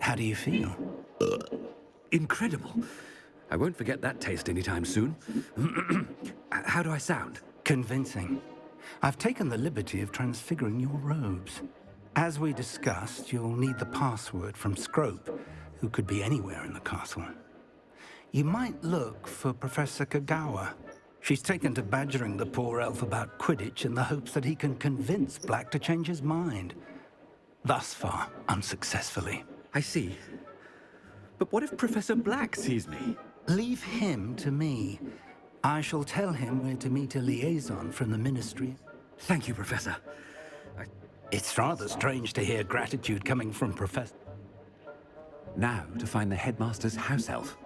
How do you feel? Incredible. I won't forget that taste anytime soon. How do I sound? Convincing. I've taken the liberty of transfiguring your robes. As we discussed, you'll need the password from Scrope, who could be anywhere in the castle. You might look for Professor Kagawa. She's taken to badgering the poor elf about Quidditch in the hopes that he can convince Black to change his mind. Thus far, unsuccessfully. I see. But what if Professor Black sees me? Leave him to me. I shall tell him where to meet a liaison from the Ministry. Thank you, Professor. It's rather strange to hear gratitude coming from Professor... Now to find the headmaster's house elf.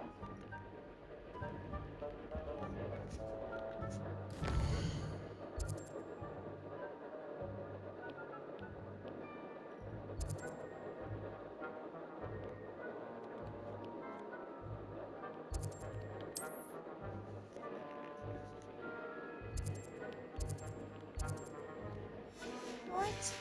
What?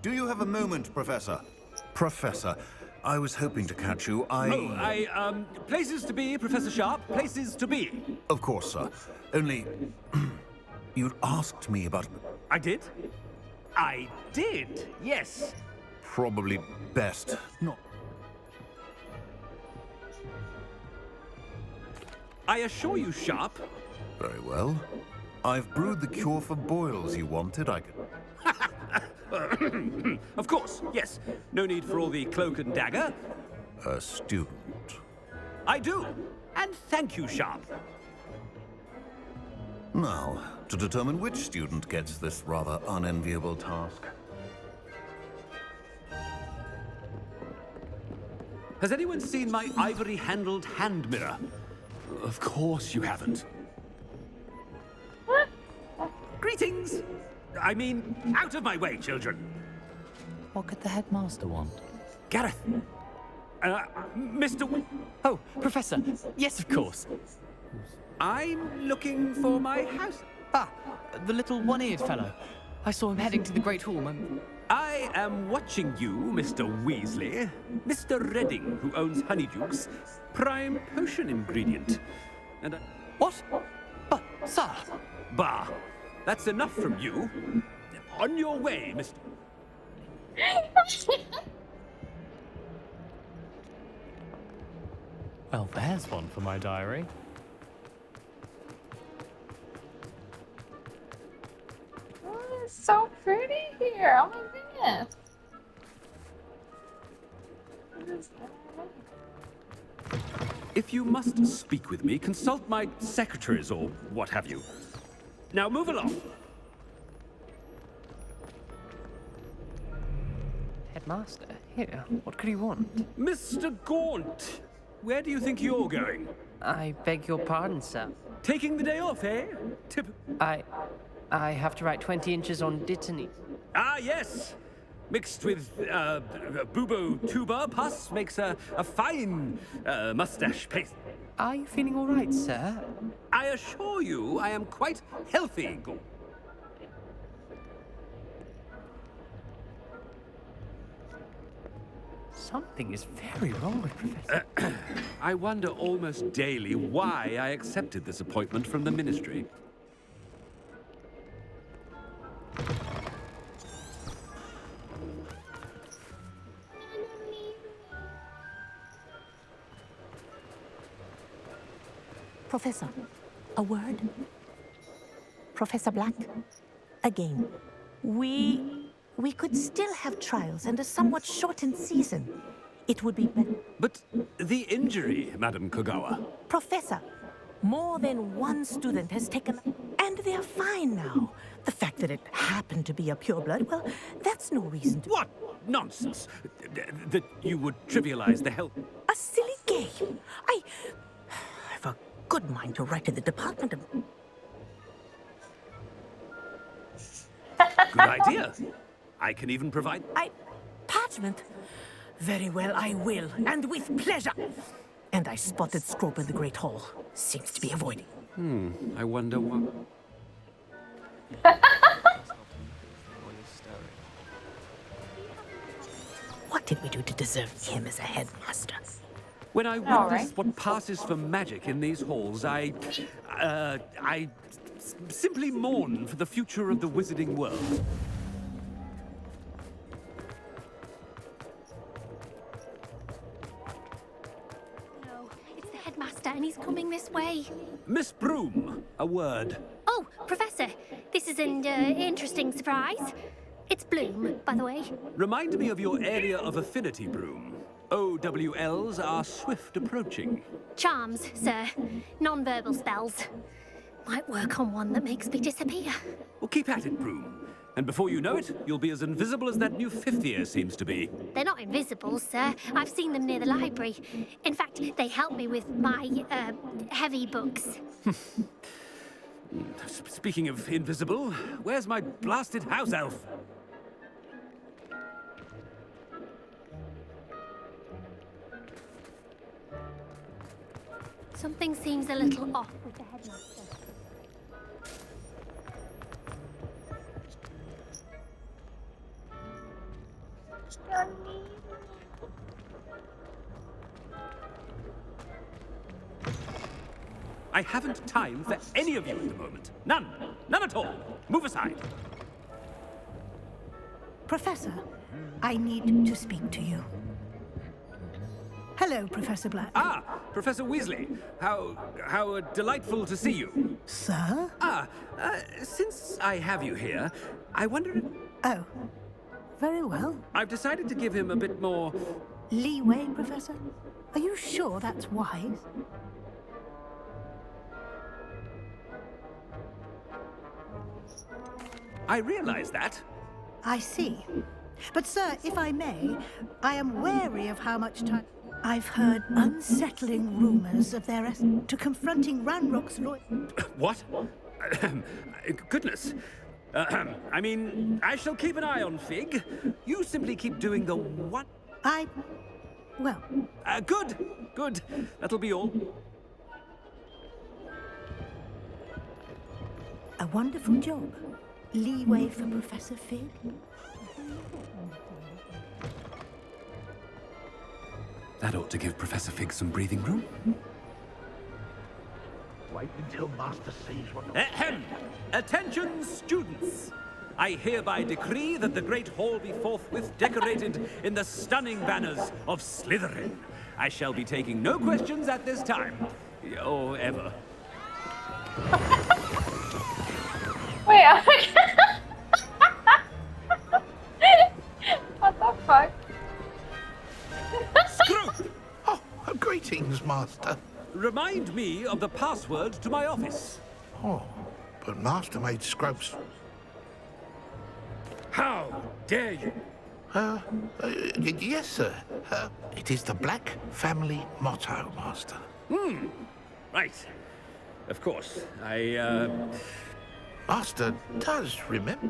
Do you have a moment, Professor? Professor, I was hoping to catch you. Places to be, Professor Sharp. Places to be. Of course, sir. Only... you'd asked me about... I did? I did, yes. Probably best not... I assure you, Sharp. Very well. I've brewed the cure for boils you wanted. I could... Of course, yes. No need for all the cloak and dagger. A student. I do. And thank you, Sharp. Now, to determine which student gets this rather unenviable task. Has anyone seen my ivory-handled hand mirror? Of course you haven't. Greetings! I mean, out of my way, children. What could the headmaster want? Gareth. Mr. Oh, Professor. Yes, of course. I'm looking for my house. Ah, the little one-eared fellow. I saw him heading to the Great Hall. I am watching you, Mr. Weasley. Mr. Redding, who owns Honeydukes, prime potion ingredient. And What? But, sir... Bah! That's enough from you. On your way, Mr. Well, there's one for my diary. Oh, it's so pretty here. Oh my goodness. What is that? If you must speak with me, consult my secretaries or what have you. Now move along. Headmaster? Here, what could he want? Mr. Gaunt, where do you think you're going? I beg your pardon, sir. Taking the day off, eh? I have to write 20 inches on Dittany. Ah, yes. Mixed with bubo tuba pus makes a fine mustache paste. Are you feeling all right, sir? I assure you, I am quite healthy. Something is very wrong with Professor. I wonder almost daily why I accepted this appointment from the Ministry. Professor, a word? Professor Black, again, we could still have trials and a somewhat shortened season. It would be better. But the injury, Madam Kagawa. Professor, more than one student has taken, and they're fine now. The fact that it happened to be a pureblood, well, that's no reason to... What nonsense! That you would trivialize the health... A silly game. I've a good mind to write to the department of... Good idea. I can even provide... Parchment? Very well, I will, and with pleasure. And I spotted Scrope in the Great Hall. Seems to be avoiding. I wonder what... What did we do to deserve him as a headmaster? When I All witness right. what passes for magic in these halls, I simply mourn for the future of the wizarding world. No, it's the headmaster and he's coming this way. Miss Broom, a word. Oh, Professor, this is an interesting surprise. It's Bloom, by the way. Remind me of your area of affinity, Broom. OWLs are swift approaching. Charms, sir. Non-verbal spells. Might work on one that makes me disappear. Well, keep at it, Broom. And before you know it, you'll be as invisible as that new fifth year seems to be. They're not invisible, sir. I've seen them near the library. In fact, they help me with my, heavy books. Speaking of invisible, where's my blasted house elf? Something seems a little off with the headmaster. I haven't time for any of you at the moment. None. None at all. Move aside. Professor, I need to speak to you. Hello, Professor Black. Ah, Professor Weasley. How delightful to see you. Sir? Since I have you here, I wonder... Oh, very well. I've decided to give him a bit more... Leeway, Professor? Are you sure that's wise? I realize that. I see. But, sir, if I may, I am wary of how much time... I've heard unsettling rumors of their to confronting Ranrock's loyal... What? Goodness. I mean, I shall keep an eye on Fig. You simply keep doing the one... Well, Good. Good. That'll be all. a wonderful job. Leeway for Professor Fig? That ought to give Professor Fig some breathing room. Wait until Master sees what... Ahem! Attention, students! I hereby decree that the Great Hall be forthwith decorated in the stunning banners of Slytherin. I shall be taking no questions at this time. Or ever. Wait, what the fuck? Scroop! Oh, greetings, Master. Remind me of the password to my office. Oh, but Master made Scrubs... How dare you? Yes, sir. It is the Black family motto, Master. Right. Of course. Master does remember...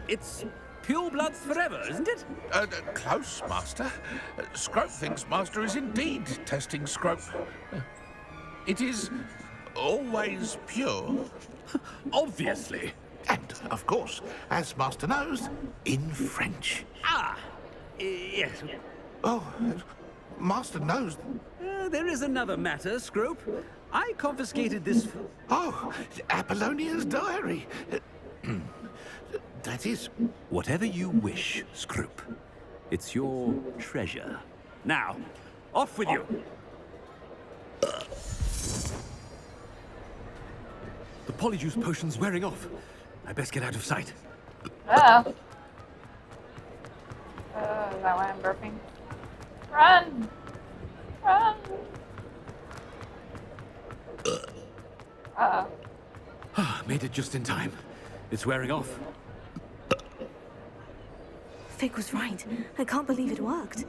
It's pure bloods forever, isn't it? Close, Master. Scrope thinks Master is indeed testing Scrope. It is always pure. Obviously. And, of course, as Master knows, in French. Yes. Oh, Master knows... There is another matter, Scrope. I confiscated this... Oh, Apollonia's diary. That is... Whatever you wish, Scrope. It's your treasure. Now, off with you. The Polyjuice potion's wearing off. I best get out of sight. Uh-oh. Is that why I'm burping? Run! Run! Uh-oh. Made it just in time. It's wearing off. Fig was right. I can't believe it worked.